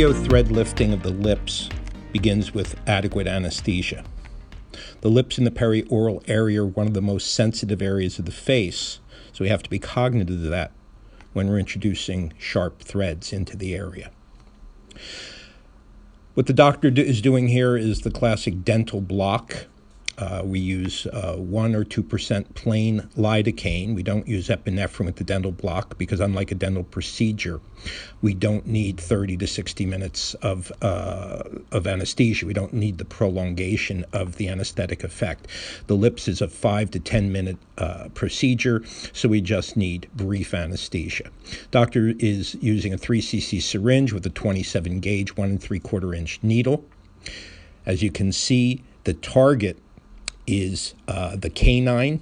PDO thread lifting of the lips begins with adequate anesthesia. The lips in the perioral area are one of the most sensitive areas of the face, so we have to be cognizant of that when we're introducing sharp threads into the area. What the doctor is doing here is the classic dental block. We use 1 or 2% plain lidocaine. We don't use epinephrine with the dental block because, unlike a dental procedure, we don't need 30 to 60 minutes of anesthesia. We don't need the prolongation of the anesthetic effect. The lips is a 5 to 10 minute procedure, so we just need brief anesthesia. Doctor is using a 3 cc syringe with a 27 gauge 1 3/4 inch needle. As you can see, the target is the canine.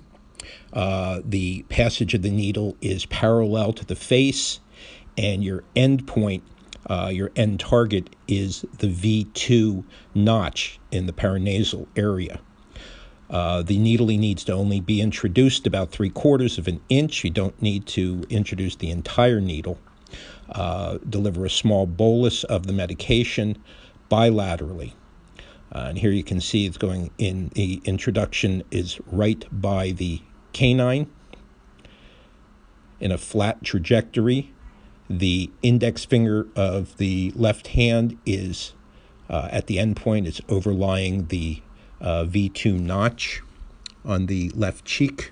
The passage of the needle is parallel to the face, and your end point, your end target, is the V2 notch in the paranasal area. The needle needs to only be introduced about 3/4 of an inch. You don't need to introduce the entire needle. Deliver a small bolus of the medication bilaterally. And here you can see it's going in. The introduction is right by the canine in a flat trajectory. The index finger of the left hand is at the end point. It's overlying the V2 notch on the left cheek.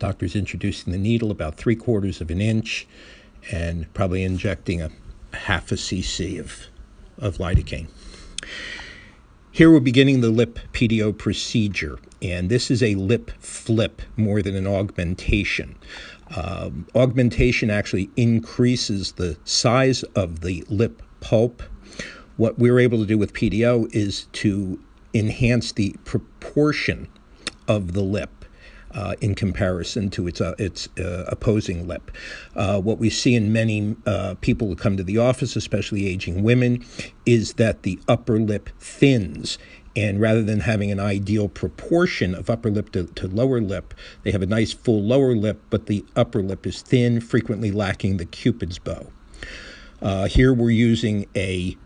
Doctor's introducing the needle about 3/4 of an inch and probably injecting a half a cc of lidocaine. Here we're beginning the lip PDO procedure, and this is a lip flip more than an augmentation. Augmentation actually increases the size of the lip pulp. What we're able to do with PDO is to enhance the proportion of the lip in comparison to its opposing lip. What we see in many people who come to the office, especially aging women, is that the upper lip thins. And rather than having an ideal proportion of upper lip to lower lip, they have a nice full lower lip, but the upper lip is thin, frequently lacking the Cupid's bow. Here we're using a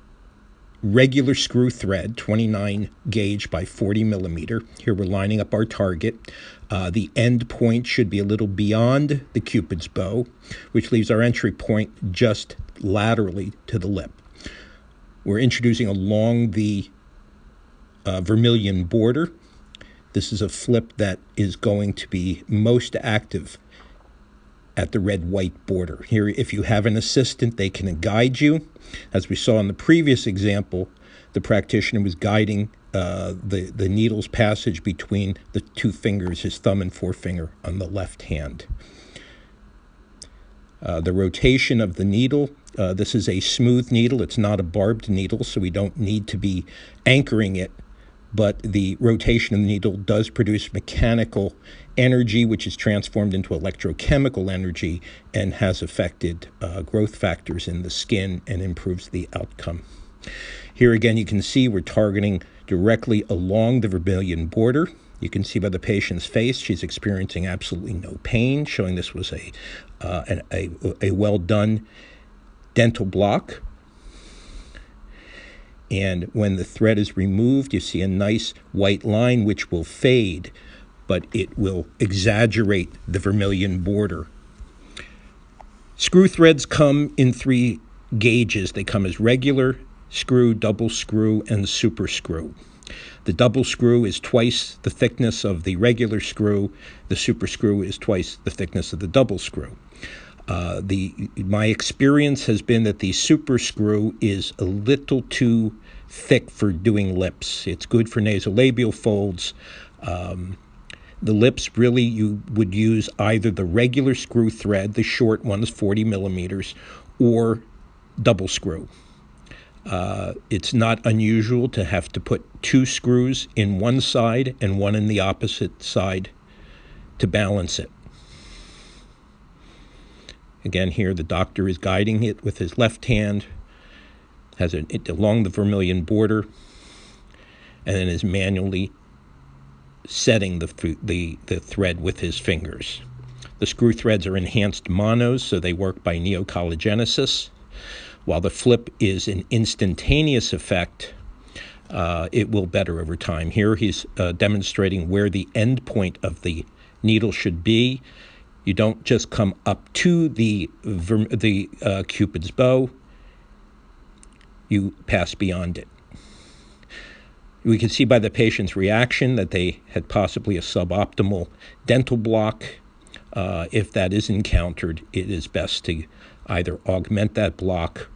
regular screw thread, 29 gauge by 40 millimeter. Here we're lining up our target. The end point should be a little beyond the Cupid's bow, which leaves our entry point just laterally to the lip. We're introducing along the vermilion border. This is a flip that is going to be most active at the red-white border. Here, if you have an assistant, they can guide you. As we saw in the previous example, the practitioner was guiding the needle's passage between the two fingers, his thumb and forefinger on the left hand. The rotation of the needle, this is a smooth needle. It's not a barbed needle, so we don't need to be anchoring it, but the rotation of the needle does produce mechanical energy, which is transformed into electrochemical energy and has affected growth factors in the skin and improves the outcome. Here again, you can see we're targeting directly along the vermilion border. You can see by the patient's face, she's experiencing absolutely no pain, showing this was a well-done dental block. And when the thread is removed, you see a nice white line which will fade, but it will exaggerate the vermilion border. Screw threads come in 3 gauges. They come as regular screw, double screw, and super screw. The double screw is twice the thickness of the regular screw. The super screw is twice the thickness of the double screw. My experience has been that the super screw is a little too thick for doing lips. It's good for nasolabial folds. The lips, really, you would use either the regular screw thread, the short one is 40 millimeters, or double screw. It's not unusual to have to put 2 screws in one side and 1 in the opposite side to balance it. Again, here the doctor is guiding it with his left hand, has it along the vermilion border, and then is manually setting the thread with his fingers. The screw threads are enhanced monos, so they work by neocollagenesis. While the flip is an instantaneous effect, it will better over time. Here he's demonstrating where the end point of the needle should be. You don't just come up to the Cupid's bow. You pass beyond it. We can see by the patient's reaction that they had possibly a suboptimal dental block. If that is encountered, it is best to either augment that block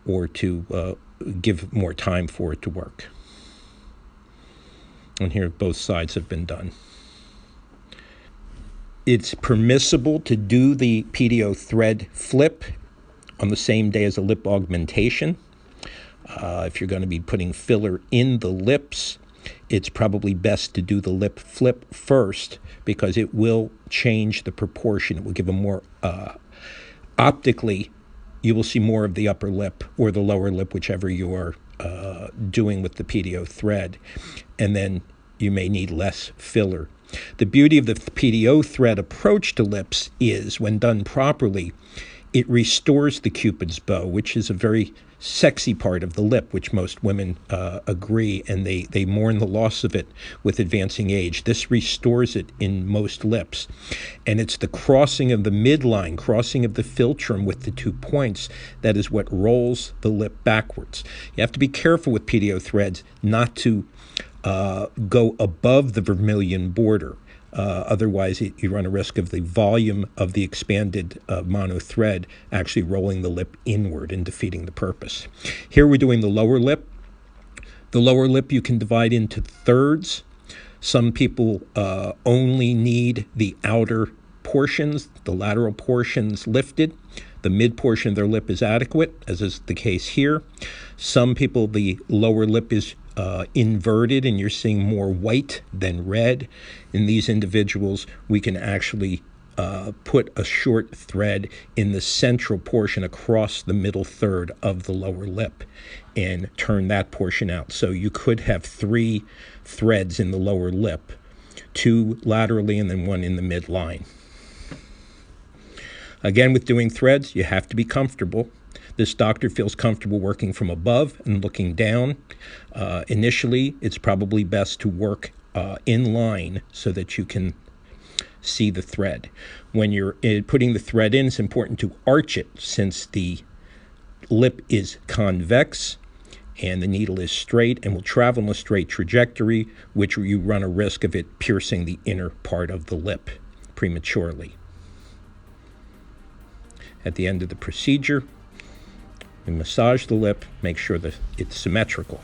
or to give more time for it to work. And here both sides have been done. It's permissible to do the PDO thread flip on the same day as a lip augmentation. If you're going to be putting filler in the lips, it's probably best to do the lip flip first because it will change the proportion. It will give a more, optically, you will see more of the upper lip or the lower lip, whichever you are doing with the PDO thread. And then you may need less filler. The beauty of the PDO thread approach to lips is, when done properly, it restores the Cupid's bow, which is a very sexy part of the lip, which most women agree, and they mourn the loss of it with advancing age. This restores it in most lips. And it's the crossing of the midline, crossing of the philtrum with the 2 points, that is what rolls the lip backwards. You have to be careful with PDO threads not to go above the vermilion border. Otherwise, you run a risk of the volume of the expanded mono thread actually rolling the lip inward and defeating the purpose. Here we're doing the lower lip. The lower lip you can divide into thirds. Some people only need the outer portions, the lateral portions lifted. The mid portion of their lip is adequate, as is the case here. Some people, the lower lip is inverted and you're seeing more white than red. In these individuals, we can actually put a short thread in the central portion across the middle third of the lower lip and turn that portion out. So you could have 3 threads in the lower lip, 2 laterally and then 1 in the midline. Again, with doing threads, you have to be comfortable. This doctor feels comfortable working from above and looking down. Initially, it's probably best to work in line so that you can see the thread. When you're putting the thread in, it's important to arch it, since the lip is convex and the needle is straight and will travel in a straight trajectory, which you run a risk of it piercing the inner part of the lip prematurely. At the end of the procedure, we massage the lip, make sure that it's symmetrical.